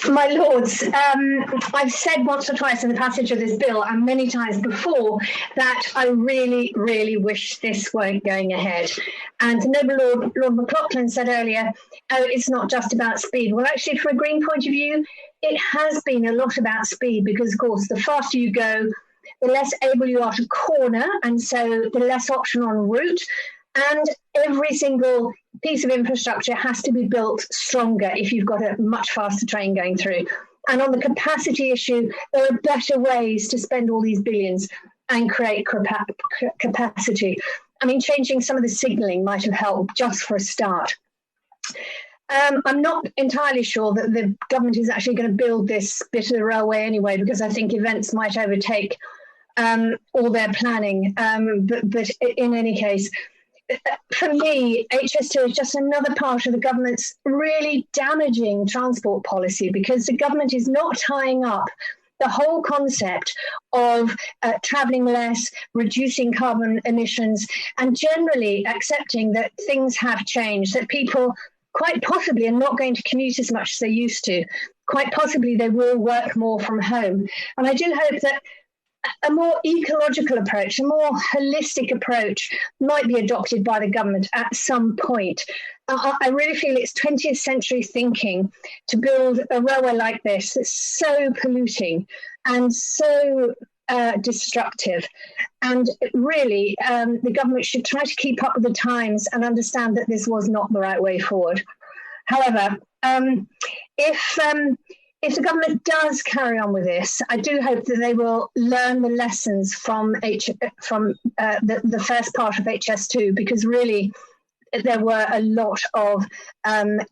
My lords, I've said once or twice in the passage of this bill and many times before that I really, really wish this weren't going ahead. And the noble Lord McLaughlin said earlier, oh, it's not just about speed. Well, actually, from a Green point of view, it has been a lot about speed because, of course, the faster you go, the less able you are to corner, and so the less option on route. And every single piece of infrastructure has to be built stronger if you've got a much faster train going through. And on the capacity issue, there are better ways to spend all these billions and create capacity. I mean, changing some of the signalling might have helped just for a start. I'm not entirely sure that the government is actually going to build this bit of the railway anyway, because I think events might overtake all their planning. But in any case, for me, HS2 is just another part of the government's really damaging transport policy, because the government is not tying up the whole concept of travelling less, reducing carbon emissions, and generally accepting that things have changed, that people quite possibly are not going to commute as much as they used to. Quite possibly they will work more from home. And I do hope that a more ecological approach, a more holistic approach might be adopted by the government at some point. I really feel it's 20th century thinking to build a railway like this that's so polluting and so destructive. And really, the government should try to keep up with the times and understand that this was not the right way forward. However, if the government does carry on with this, I do hope that they will learn the lessons from the first part of HS2, because really there were a lot of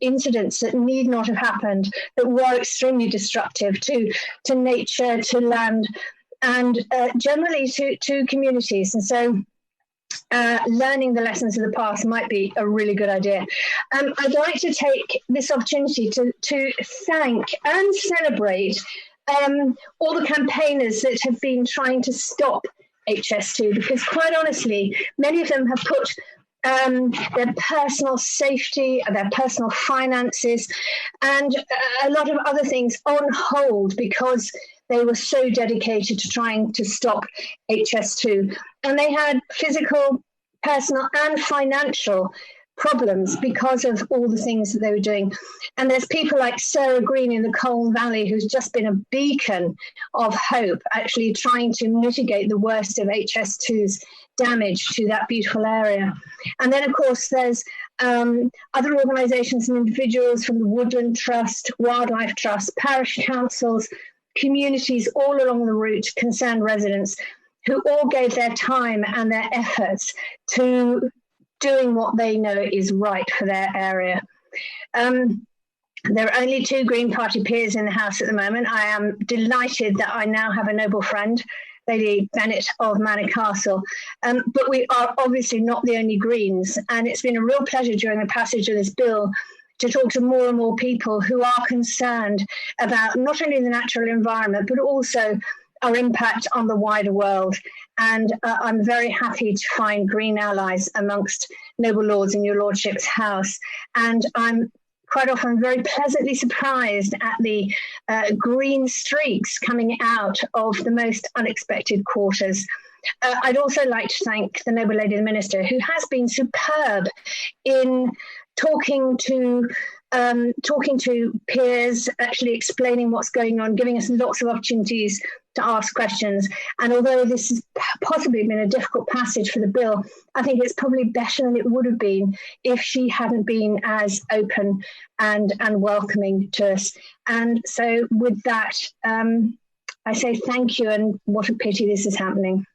incidents that need not have happened, that were extremely destructive to nature, to land, and generally to communities. And so learning the lessons of the past might be a really good idea. I'd like to take this opportunity to thank and celebrate all the campaigners that have been trying to stop HS2, because quite honestly, many of them have put their personal safety, their personal finances, and a lot of other things on hold because they were so dedicated to trying to stop HS2. And they had physical, personal, and financial problems because of all the things that they were doing. And there's people like Sarah Green in the Colne Valley, who's just been a beacon of hope, actually trying to mitigate the worst of HS2's damage to that beautiful area. And then, of course, there's other organisations and individuals from the Woodland Trust, Wildlife Trust, parish councils, communities all along the route, concerned residents, who all gave their time and their efforts to doing what they know is right for their area. There are only 2 Green Party peers in the House at the moment. I am delighted that I now have a noble friend, Lady Bennett of Manor Castle. But we are obviously not the only Greens, and it's been a real pleasure during the passage of this bill to talk to more and more people who are concerned about not only the natural environment, but also our impact on the wider world. And I'm very happy to find Green allies amongst noble lords in your lordship's house. And I'm quite often very pleasantly surprised at the green streaks coming out of the most unexpected quarters. I'd also like to thank the noble lady, the minister, who has been superb in talking to peers, actually explaining what's going on, giving us lots of opportunities to ask questions. And although this has possibly been a difficult passage for the bill, I think it's probably better than it would have been if she hadn't been as open and welcoming to us. And so with that, I say thank you, and what a pity this is happening.